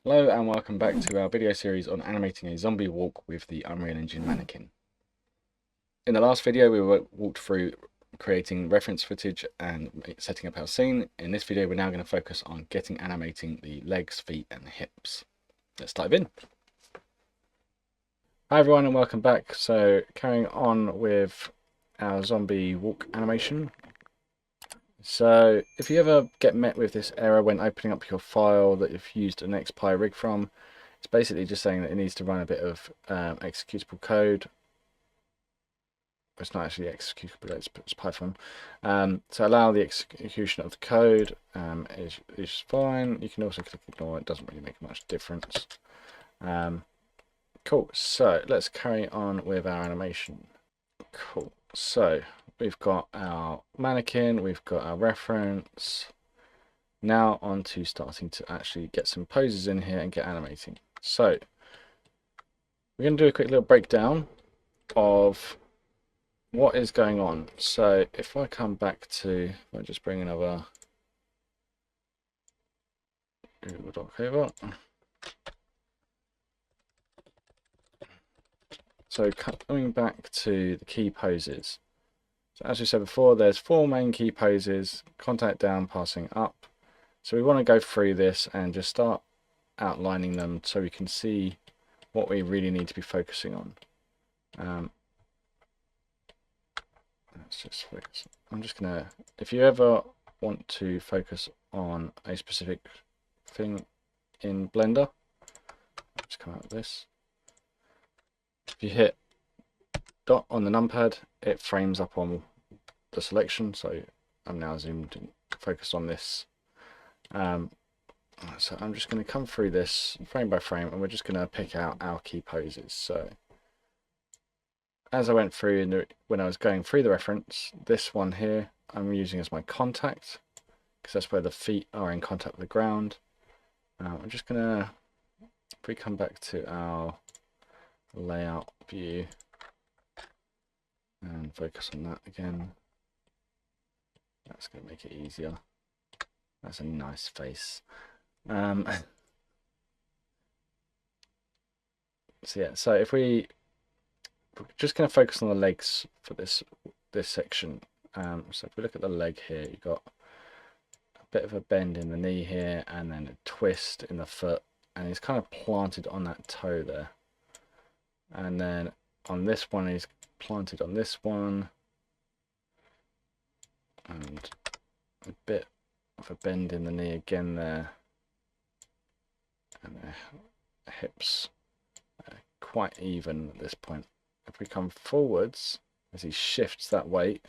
Hello and welcome back to our video series on animating a zombie walk with the Unreal Engine mannequin. In the last video we walked through creating reference footage and setting up our scene. In this video we're now going to focus on animating the legs, feet and hips. Let's dive in. Hi everyone and welcome back. So carrying on with our zombie walk animation. So if you ever get met with this error when opening up your file that you've used an XPy rig from, it's basically just saying that it needs to run a bit of executable code. It's not actually executable, it's Python. So allow the execution of the code is fine. You can also click ignore, it doesn't really make much difference. Cool, so let's carry on with our animation. Cool, so we've got our mannequin, we've got our reference. Now on to starting to actually get some poses in here and get animating. So we're going to do a quick little breakdown of what is going on. So if I come back to, I'll just bring another Google Doc over. So coming back to the key poses. So as we said before, there's 4 main key poses: contact down, passing up. So we want to go through this and just start outlining them so we can see what we really need to be focusing on. Let's just focus. I'm just gonna, if you ever want to focus on a specific thing in Blender, just come out of this. If you hit dot on the numpad, it frames up on the selection. So I'm now zoomed and focused on this. So I'm just going to come through this frame by frame, and we're just going to pick out our key poses. So as I went through, when I was going through the reference, this one here I'm using as my contact, because that's where the feet are in contact with the ground. I'm just going to, if we come back to our layout view and focus on that again, that's going to make it easier. That's a nice face. So yeah, so if we're just going to focus on the legs for this section. So if we look at the leg here, you've got a bit of a bend in the knee here, and then a twist in the foot, and he's kind of planted on that toe there. And then on this one, he's planted on this one, and a bit of a bend in the knee again there, and the hips are quite even at this point. If we come forwards, as he shifts that weight,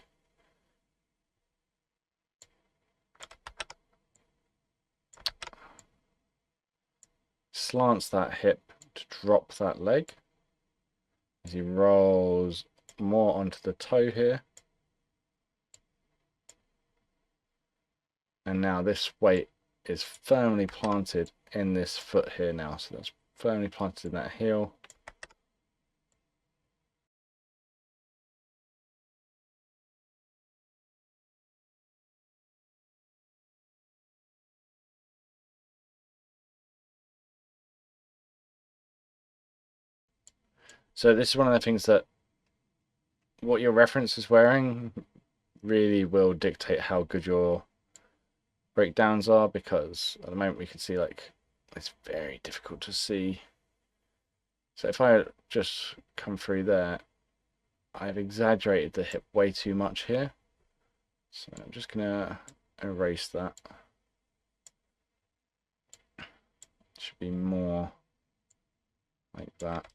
slants that hip to drop that leg, as he rolls more onto the toe here. And now this weight is firmly planted in this foot here now. So that's firmly planted in that heel. So this is one of the things that what your reference is wearing really will dictate how good your breakdowns are, because at the moment we can see like it's very difficult to see. So if I just come through there, I've exaggerated the hip way too much here. So I'm just gonna erase that. Should be more like that.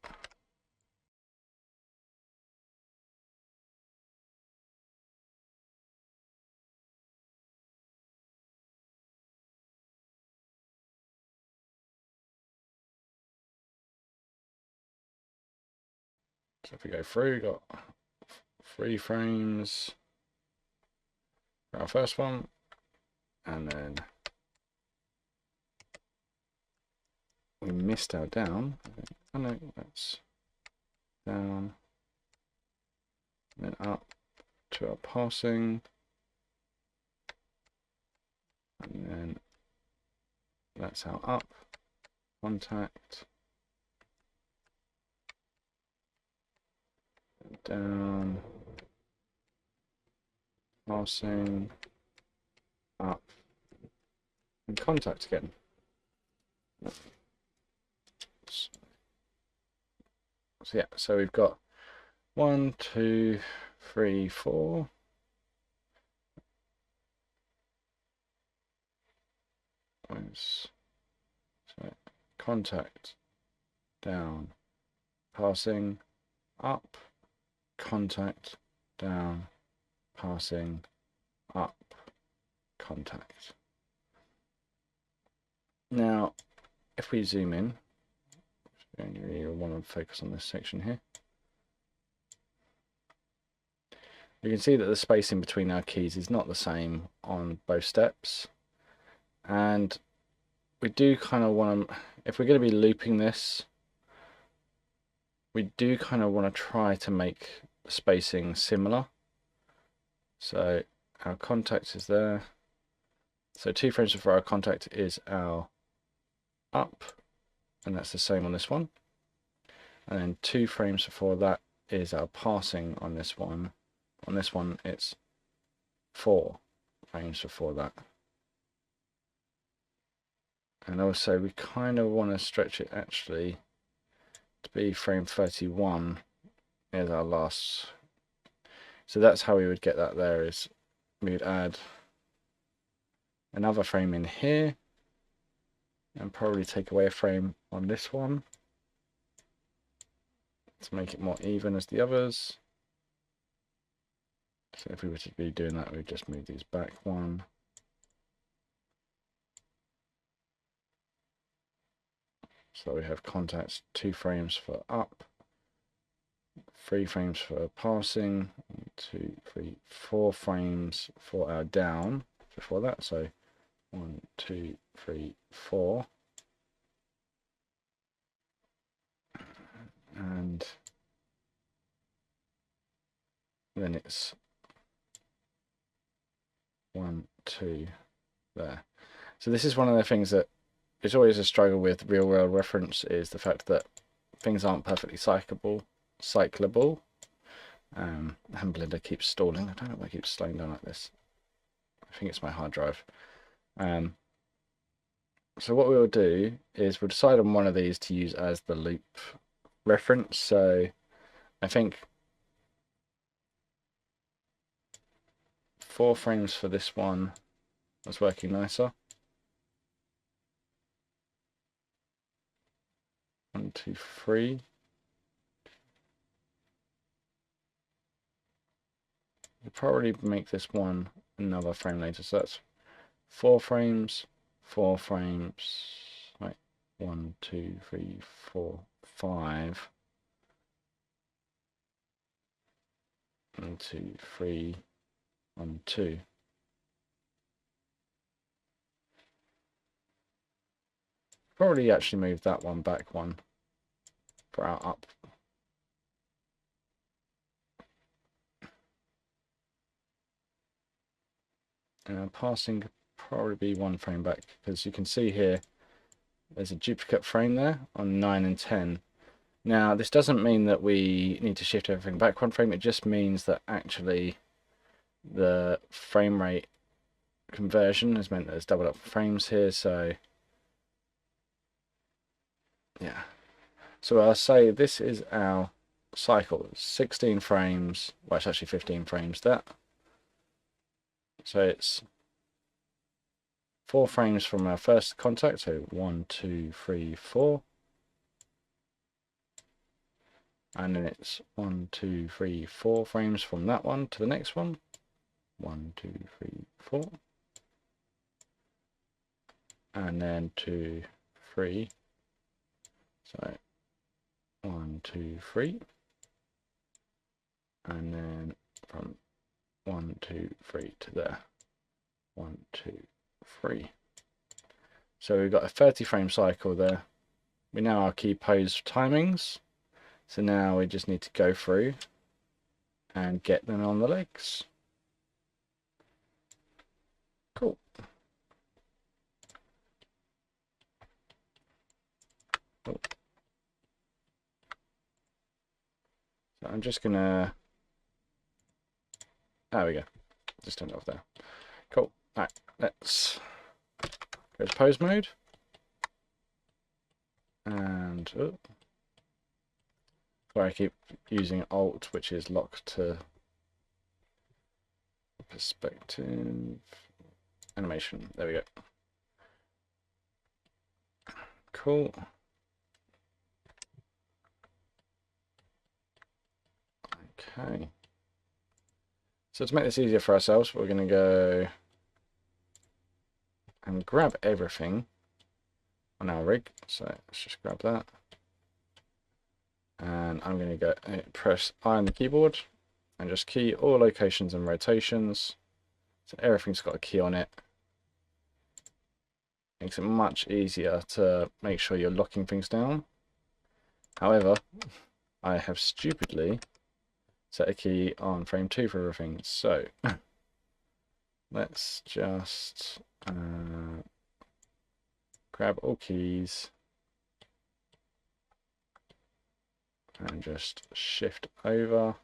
So if we go through, we've got 3 frames for our first one, and then we missed our down. Oh no, that's down, and then up to our passing, and then that's our up, contact, down, passing, up, and contact again. So yeah, so we've got 1, 2, 3, 4. So contact, down, passing, up, contact, down, passing, up, contact. Now, if we zoom in, you want to focus on this section here. You can see that the spacing between our keys is not the same on both steps. And we do kind of want to, if we're going to be looping this, we do kind of want to try to make the spacing similar. So our contact is there. So 2 frames before our contact is our up, and that's the same on this one. And then 2 frames before that is our passing on this one. On this one, it's 4 frames before that. And also, we kind of want to stretch it actually to be frame 31 is our last. So that's how we would get that there, is we would add another frame in here and probably take away a frame on this one to make it more even as the others. So if we were to be doing that, we'd just move these back 1. So we have contacts 2 frames for up, 3 frames for passing, 2, 3, 4 frames for our down before that. So 1, 2, 3, 4. And then it's 1, 2 there. So this is one of the things that is always a struggle with real world reference, is the fact that things aren't perfectly cyclable. And Blender keeps stalling. I don't know why it keeps slowing down like this. I think it's my hard drive. So what we'll do is we'll decide on one of these to use as the loop reference. So I think 4 frames for this one was working nicer. 1, 2, 3. We'll probably make this one another frame later. So that's 4 frames, 4 frames. Right, 1, 2, 3, 4, 5. 1, 2, 3, 1, 2. Probably actually move that one back 1 for our up. And passing could probably be 1 frame back, because you can see here there's a duplicate frame there on 9 and 10. Now this doesn't mean that we need to shift everything back 1 frame, it just means that actually the frame rate conversion has meant there's doubled up frames here. So yeah, so I'll say this is our cycle, 16 frames, well it's actually 15 frames that. So it's 4 frames from our first contact, so 1, 2, 3, 4. And then it's 1, 2, 3, 4 frames from that one to the next one. 1, 2, 3, 4. And then 2, 3. So 1, 2, 3. And then from 1, 2, 3 to there. 1, 2, 3. So we've got a 30 frame cycle there. We know our key pose timings. So now we just need to go through and get them on the legs. Cool. I'm just gonna, there we go, just turn it off there. Cool. All right, let's go to pose mode, and sorry, I keep using Alt, which is locked to perspective animation. There we go. Cool. Okay. So to make this easier for ourselves, we're going to go and grab everything on our rig. So let's just grab that. And I'm going to go press I on the keyboard and just key all locations and rotations. So everything's got a key on it. Makes it much easier to make sure you're locking things down. However, I have stupidly set a key on frame 2 for everything. So let's just grab all keys and just shift over.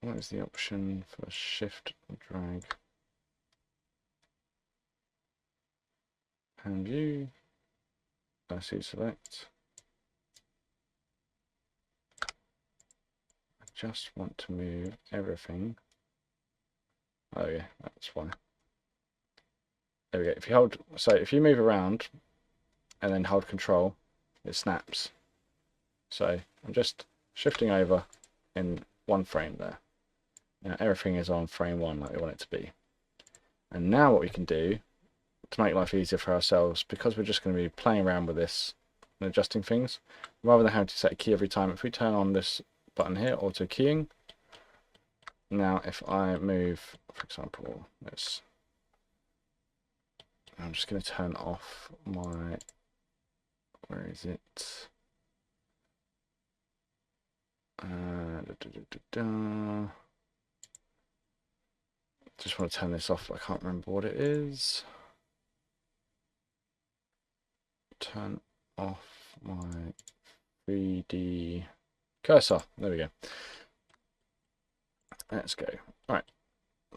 What is the option for shift drag? Pan view. I see select. I just want to move everything. Oh yeah, that's why. There we go. If you hold, so if you move around and then hold control, it snaps. So I'm just shifting over in one frame there. Now everything is on frame 1 like we want it to be. And now what we can do to make life easier for ourselves, because we're just going to be playing around with this and adjusting things, rather than having to set a key every time, if we turn on this button here, auto keying, now if I move, for example, I'm just going to turn off my, where is it? Just want to turn this off. I can't remember what it is. Turn off my 3D cursor. There we go. Let's go. Right.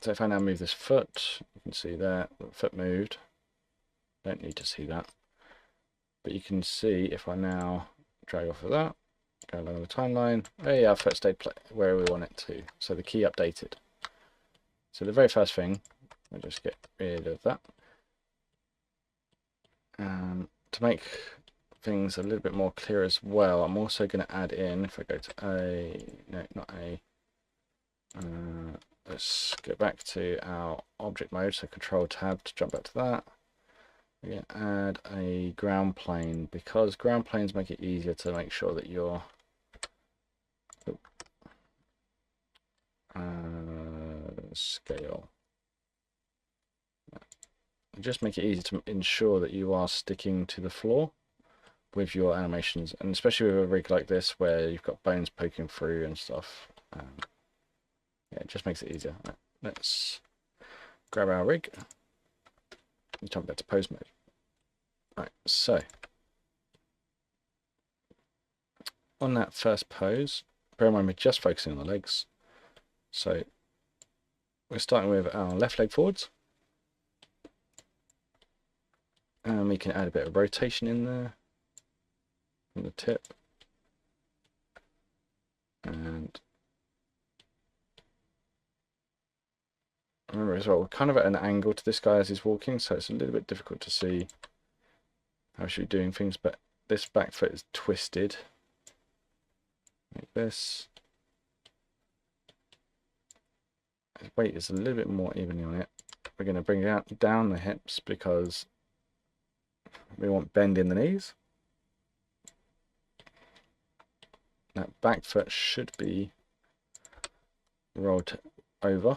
So if I now move this foot, you can see there, the foot moved. Don't need to see that. But you can see if I now drag off of that, go along the timeline, hey, our foot stayed where we want it to. So the key updated. So the very first thing, I'll just get rid of that. To make things a little bit more clear as well, I'm also going to add in, if I go to A, no, not A, let's go back to our object mode, so Control Tab to jump back to that. We're going to add a ground plane, because ground planes make it easier to make sure that you're scale. Just make it easy to ensure that you are sticking to the floor with your animations, and especially with a rig like this where you've got bones poking through and stuff. Yeah, it just makes it easier. Right, let's grab our rig and jump back to pose mode. Right, so on that first pose, bear in mind we're just focusing on the legs. So we're starting with our left leg forwards. And we can add a bit of rotation in there from the tip. And remember as well, we're kind of at an angle to this guy as he's walking, so it's a little bit difficult to see how we should be doing things, but this back foot is twisted like this. His weight is a little bit more evenly on it. We're going to bring it down the hips because we want bend in the knees. That back foot should be rolled over.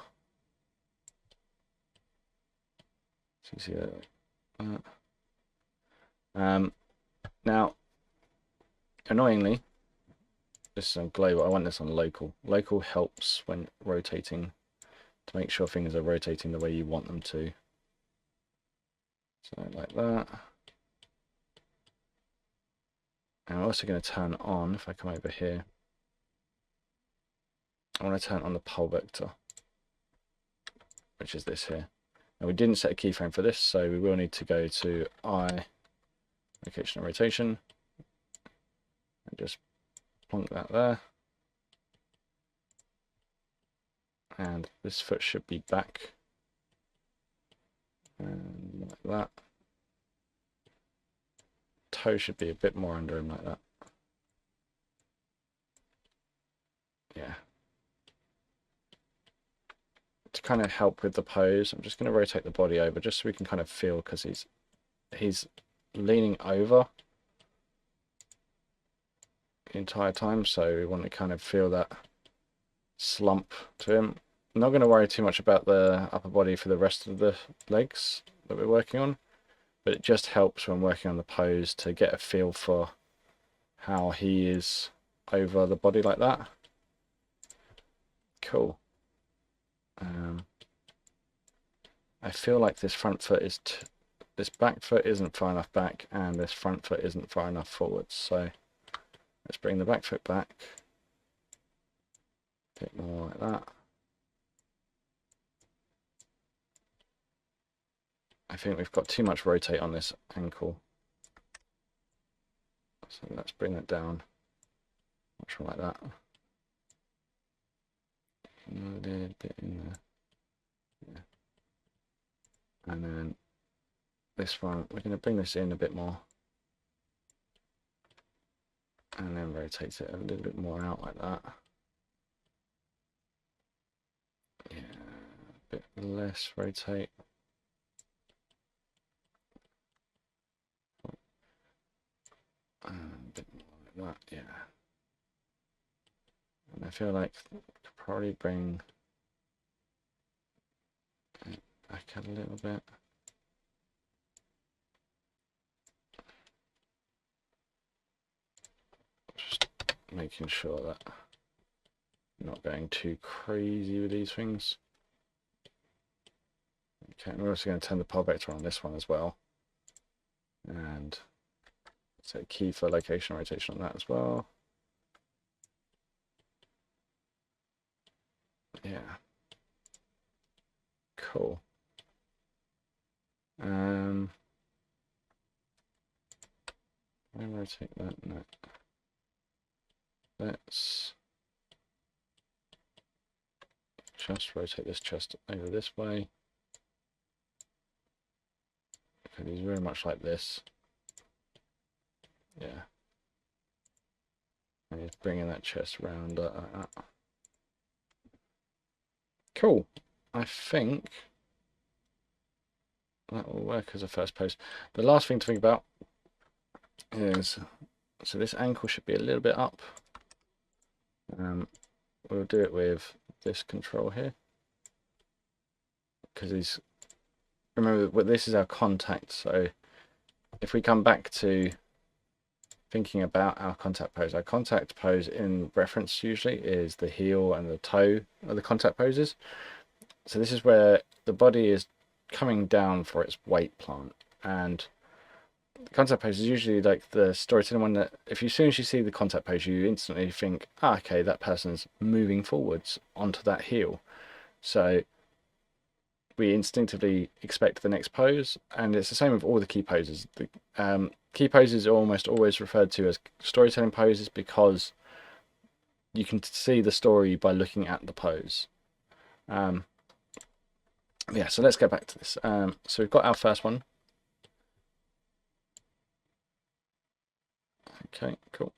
So you see that. Now, annoyingly, this is on global. I want this on local. Local helps when rotating to make sure things are rotating the way you want them to. So like that. And I'm also going to turn on, if I come over here, I want to turn on the pole vector, which is this here. Now we didn't set a keyframe for this, so we will need to go to I, location and rotation, and just plonk that there. And this foot should be back, and like that. Toe should be a bit more under him like that. Yeah. To kind of help with the pose, I'm just going to rotate the body over just so we can kind of feel, because he's leaning over the entire time, so we want to kind of feel that slump to him. I'm not going to worry too much about the upper body for the rest of the legs that we're working on, but it just helps when working on the pose to get a feel for how he is over the body like that. Cool. I feel like this front foot is this back foot isn't far enough back, and this front foot isn't far enough forwards. So let's bring the back foot back a bit more like that. I think we've got too much rotate on this ankle, so let's bring that down much more like that. A little bit in there. Yeah. And then this one, we're going to bring this in a bit more, and then rotate it a little bit more out like that. Yeah, a bit less rotate. A bit more like that, yeah. And I feel like I could probably bring it back a little bit. Just making sure that I'm not going too crazy with these things. Okay, we're also going to turn the pole vector on this one as well. And set key for location rotation on that as well. Yeah. Cool. I rotate that? No. Let's just rotate this chest over this way. Okay, he's very much like this. Yeah. And he's bringing that chest round. Cool. I think that will work as a first pose. The last thing to think about is, so this ankle should be a little bit up. We'll do it with this control here, because remember, this is our contact. So if we come back to thinking about our contact pose in reference usually is the heel and the toe are the contact poses. So this is where the body is coming down for its weight plant, and the contact pose is usually like the storytelling one that as soon as you see the contact pose, you instantly think, okay, that person's moving forwards onto that heel. So we instinctively expect the next pose, and it's the same with all the key poses. The key poses are almost always referred to as storytelling poses because you can see the story by looking at the pose. Yeah, so let's get back to this. So we've got our first one. Okay, cool.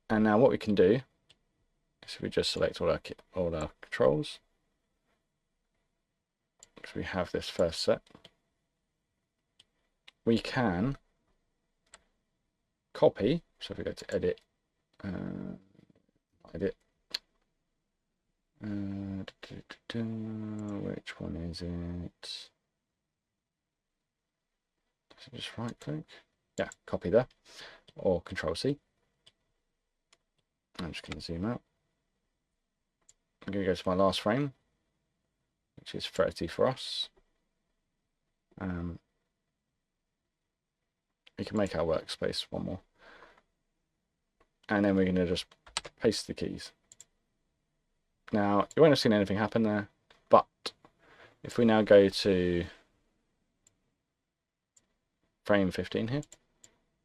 And now what we can do is we just select all our controls. So we have this first set. We can copy. So if we go to edit, which one is it? So just right click. Yeah, copy there, or Control C. I'm just going to zoom out. I'm going to go to my last frame, which is 30 for us. we can make our workspace one more. And then we're going to just paste the keys. Now, you won't have seen anything happen there, but if we now go to frame 15 here,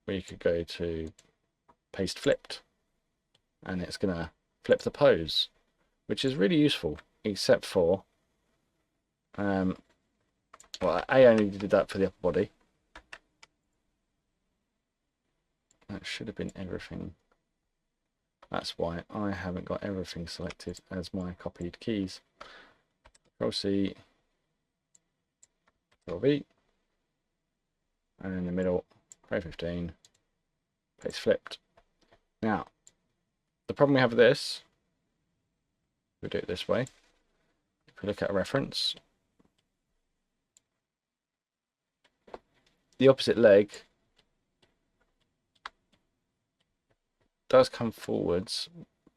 we could go to paste flipped, and it's going to flip the pose, which is really useful, except for, well, I only did that for the upper body. That should have been everything. That's why I haven't got everything selected as my copied keys. Control C, Control V, and in the middle, frame 15, paste flipped. Now, the problem we have with this, we do it this way. If we look at a reference, the opposite leg does come forwards,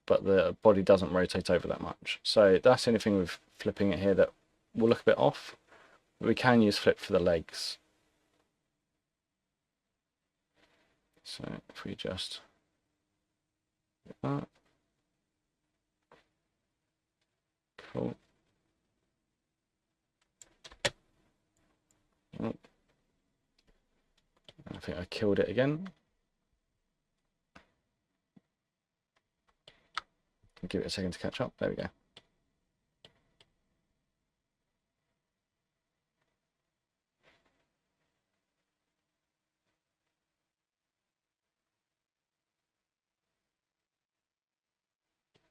but the body doesn't rotate over that much. So that's the only thing with flipping it here that will look a bit off. But we can use flip for the legs. So if we just do that, cool. Oh, I think I killed it again. Give it a second to catch up. There we go.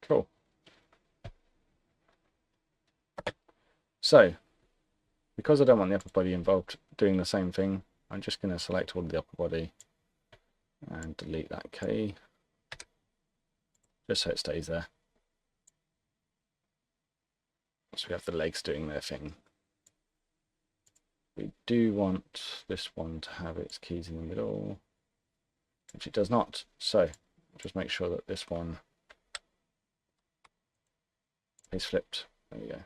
Cool. So, because I don't want the upper body involved doing the same thing, I'm just going to select all of the upper body and delete that key, just so it stays there. So we have the legs doing their thing. We do want this one to have its keys in the middle, which it does not. So just make sure that this one is flipped. There we go.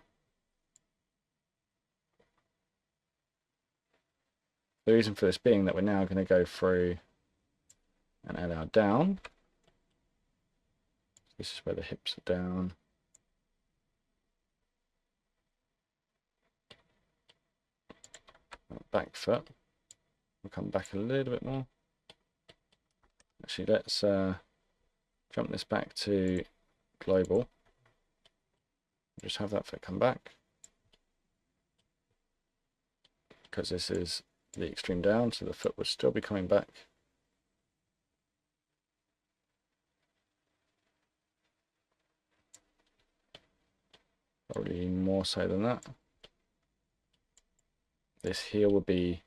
The reason for this being that we're now going to go through and add our down. This is where the hips are down. Back foot. We'll come back a little bit more. Actually, let's jump this back to global. Just have that foot come back, because this is the extreme down, so the foot would still be coming back. Probably more so than that. This heel would be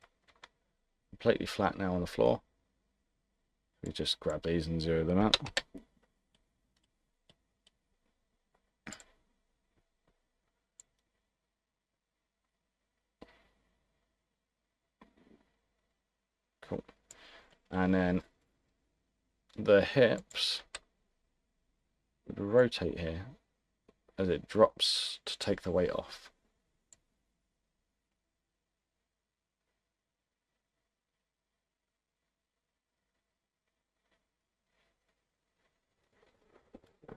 completely flat now on the floor. We just grab these and zero them out. Cool. And then the hips would rotate here as it drops to take the weight off.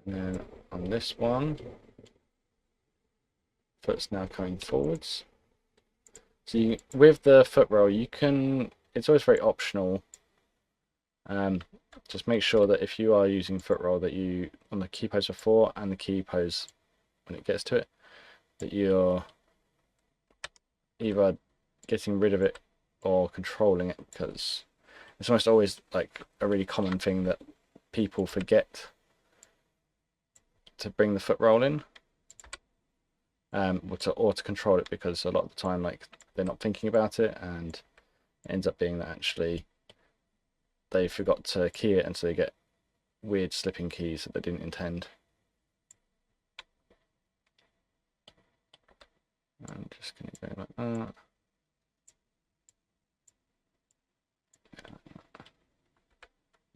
And then on this one, foot's now coming forwards. So you, with the foot roll, you can, it's always very optional. Just make sure that if you are using foot roll, that you, on the key pose before and the key pose when it gets to it, that you're either getting rid of it or controlling it, because it's almost always like a really common thing that people forget to bring the foot roll in, or to control it, because a lot of the time like they're not thinking about it, and it ends up being that actually they forgot to key it, and so they get weird slipping keys that they didn't intend. I'm just going to go like that.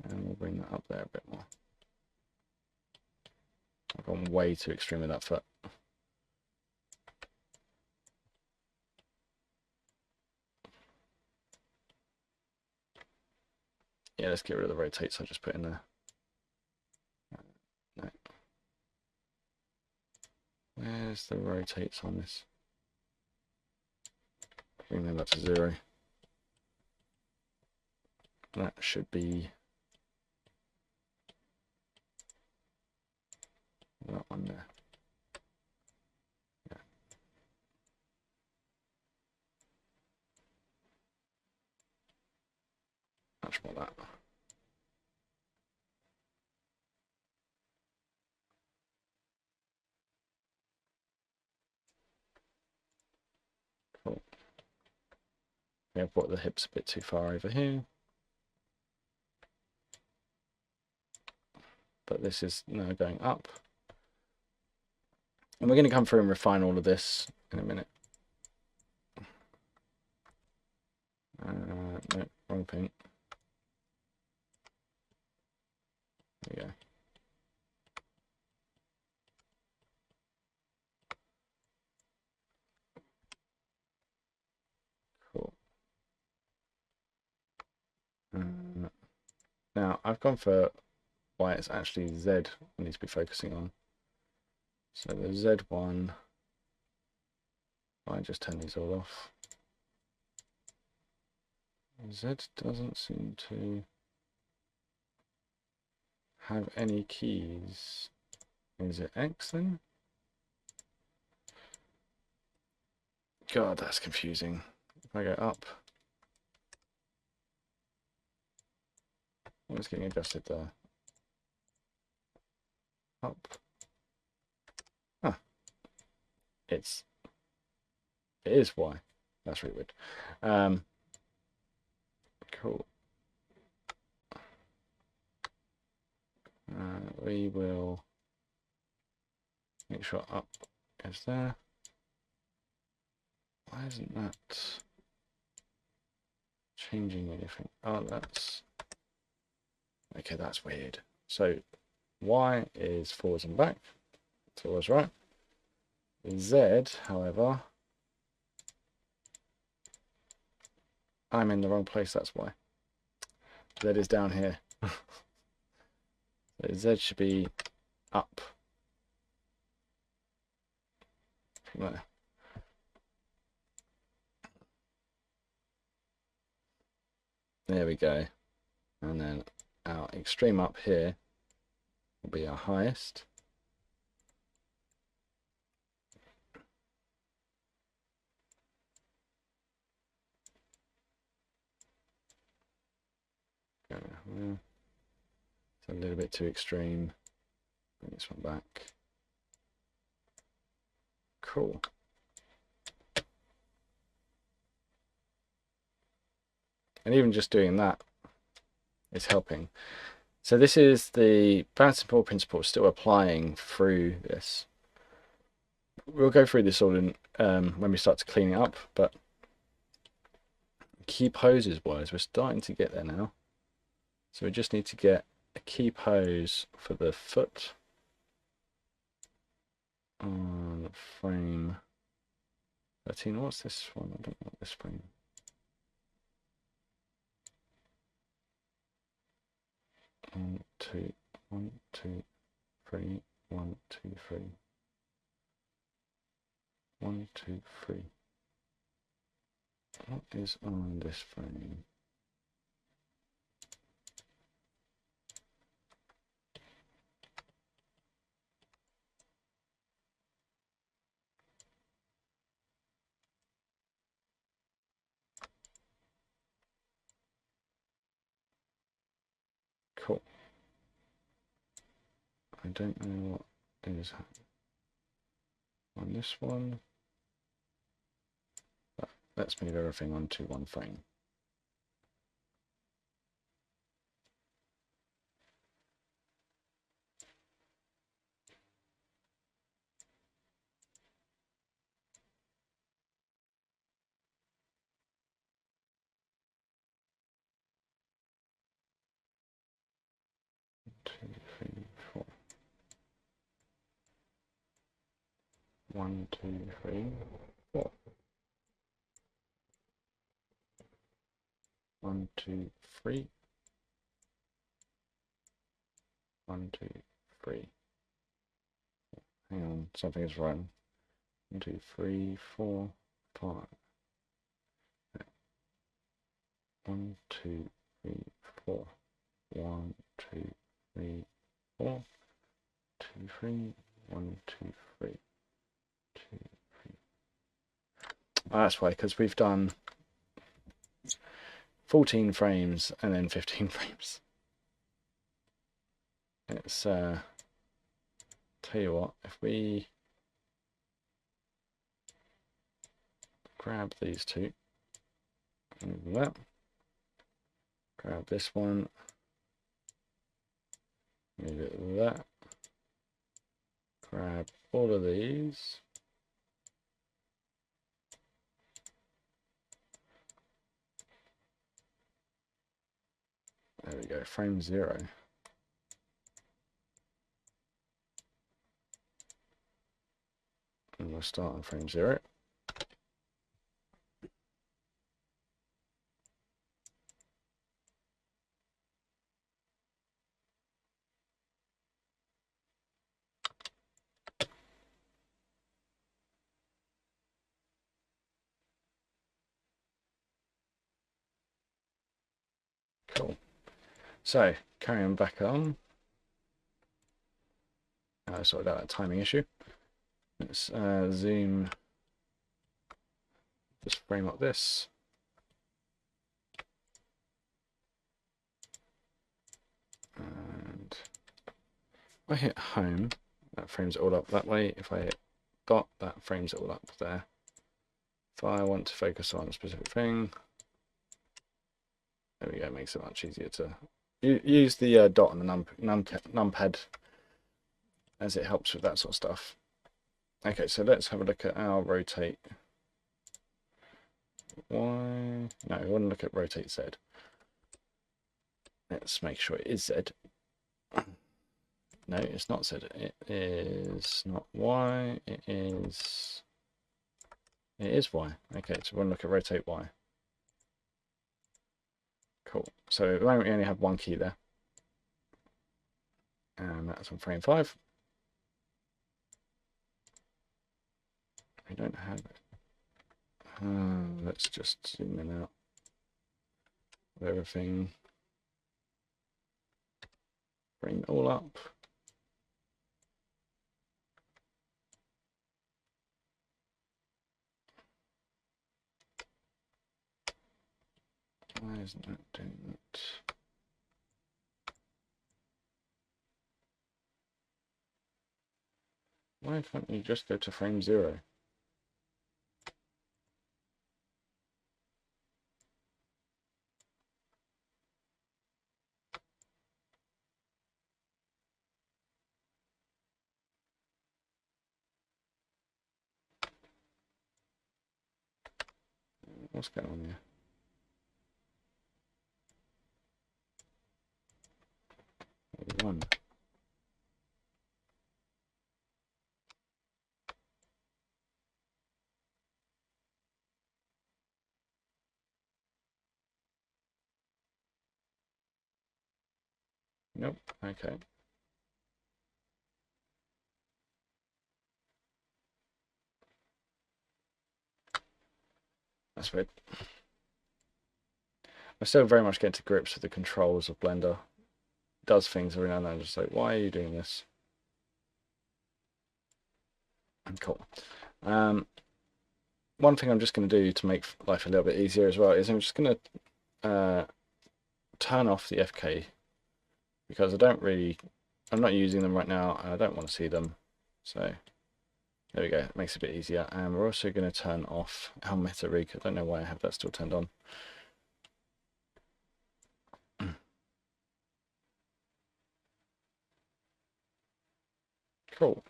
And we'll bring that up there a bit more. I've gone way too extreme with that foot. Yeah, let's get rid of the rotates I just put in there. No. Where's the rotates on this? Bring them back to 0. That should be that one there. Yeah. Much more that. Cool. Yeah, I've brought the hips a bit too far over here. But this is now going up. And we're going to come through and refine all of this in a minute. No, wrong thing. There we go. Cool. Now, I've gone for why it's actually Z I need to be focusing on. So the Z1, I just turn these all off. Z doesn't seem to have any keys. Is it X then? God, that's confusing. If I go up, what's getting adjusted there? Up. Ah, it is Y. That's really weird. Cool. We will make sure up is there. Why isn't that changing anything? Oh, that's okay. That's weird. So Y is forwards and back. That's always right. Z, however, I'm in the wrong place. That's why. Z is down here. So Z should be up from there. There we go. And then our extreme up here will be our highest. Go there. It's a little bit too extreme. Bring this one back. Cool. And even just doing that is helping. So this is the balancing ball principle still applying through this. We'll go through this all in when we start to clean it up, but key poses wise, we're starting to get there now. So we just need to get a key pose for the foot on frame 13. What's this one? I don't know what this frame. One, two, 1, 2, 3, 1, 2, 3. 1, 2, 3. What is on this frame? Cool. I don't know what is on this one. That lets me move everything onto one frame. Two, three, 4. 1, 2, 3, 4. 1, 2, 3. 1, 2, 3. Hang on, something is wrong. 1, 2, 3, 4, 5. 1, 2, 3, 4. 1, 2, 3, 4. 2, 3. 1, 2, 3. 2, 3. Oh, that's why, because we've done 14 frames and then 15 frames. It's tell you what, if we grab these two, move that, grab this one, move it that, grab all of these, there we go, frame 0. And we'll start on frame 0. Cool. So, carrying back on. Sorted out that timing issue. Let's zoom, just frame up this. And if I hit home, that frames it all up that way. If I hit dot, that frames it all up there. If I want to focus on a specific thing, there we go, it makes it much easier to use the dot and the numpad as it helps with that sort of stuff. Okay, so let's have a look at our rotate Y. No, we want to look at rotate Z. Let's make sure it is Z. No, it's not Z. It is not Y. It is Y. Okay, so we want to look at rotate Y. Cool. So at the moment we only have one key there. And that's on frame 5. We don't have it. Let's just zoom in out of everything. Bring it all up. Why isn't that doing that? Why can't you just go to frame 0? What's going on here? One. Nope. Okay. That's weird. I still very much get to grips with the controls of Blender. It does things every now and then. Just like, why are you doing this? Cool. One thing I'm just going to do to make life a little bit easier as well is I'm just going to turn off the FK because I'm not using them right now and I don't want to see them. So there we go, it makes it a bit easier. And we're also going to turn off our meta rig. I don't know why I have that still turned on. Cool.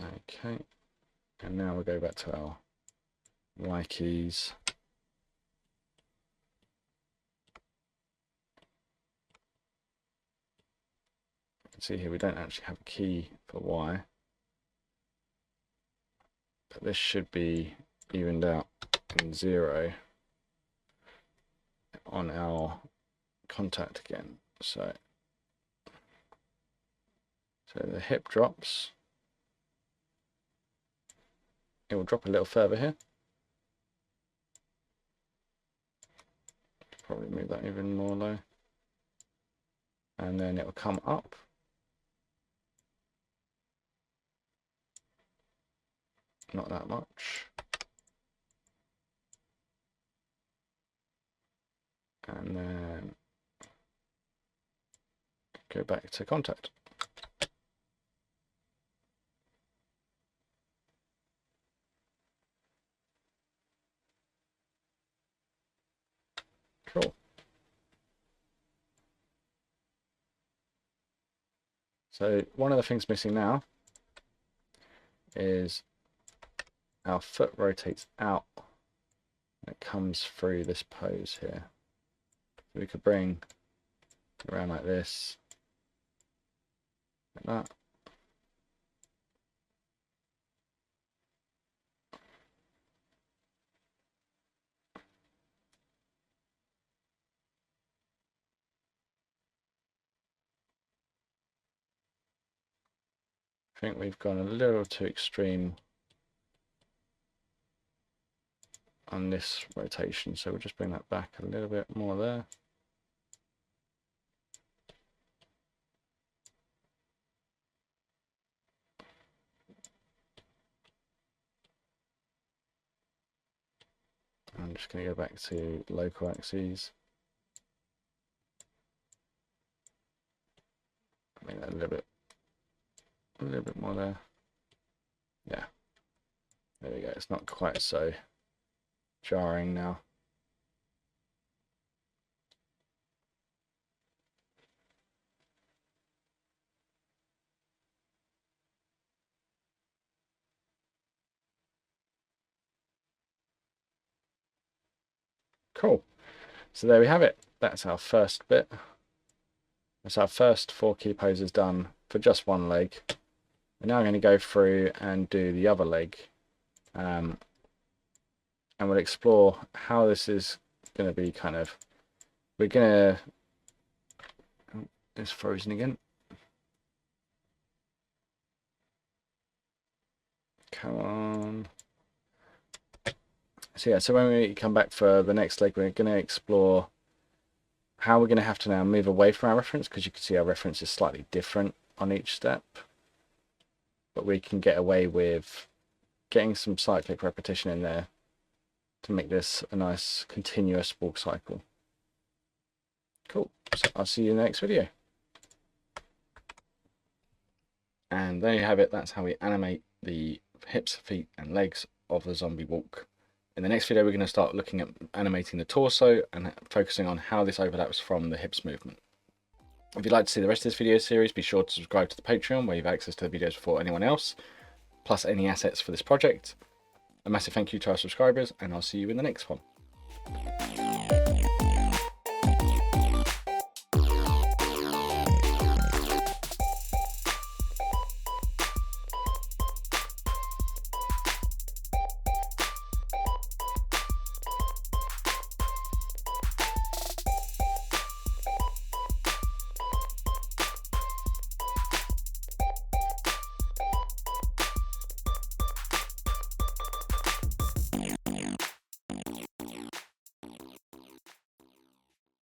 Okay, and now we'll go back to our Y keys. See here, we don't actually have a key for Y, but this should be evened out and 0 on our contact again. So the hip drops. It will drop a little further here. Probably move that even more low. And then it will come up. Not that much. And then go back to contact. Cool. So one of the things missing now is our foot rotates out. It comes through this pose here. So we could bring it around like this, like that. I think we've gone a little too extreme on this rotation, so we'll just bring that back a little bit more there. I'm just going to go back to local axes. Make that a little bit more there. Yeah, there we go. It's not quite so jarring now. Cool. So there we have it. That's our first bit. That's our first 4 key poses done for just one leg. We're now going to go through and do the other leg. And we'll explore how this is going to be kind of... We're going to... Oh, it's frozen again. Come on. So yeah, so when we come back for the next leg, we're going to explore how we're going to have to now move away from our reference, because you can see our reference is slightly different on each step. But we can get away with getting some cyclic repetition in there to make this a nice continuous walk cycle. Cool. So I'll see you in the next video. And there you have it. That's how we animate the hips, feet and legs of the zombie walk. In the next video, we're going to start looking at animating the torso and focusing on how this overlaps from the hips movement. If you'd like to see the rest of this video series, be sure to subscribe to the Patreon, where you have access to the videos before anyone else, plus any assets for this project. A massive thank you to our subscribers, and I'll see you in the next one.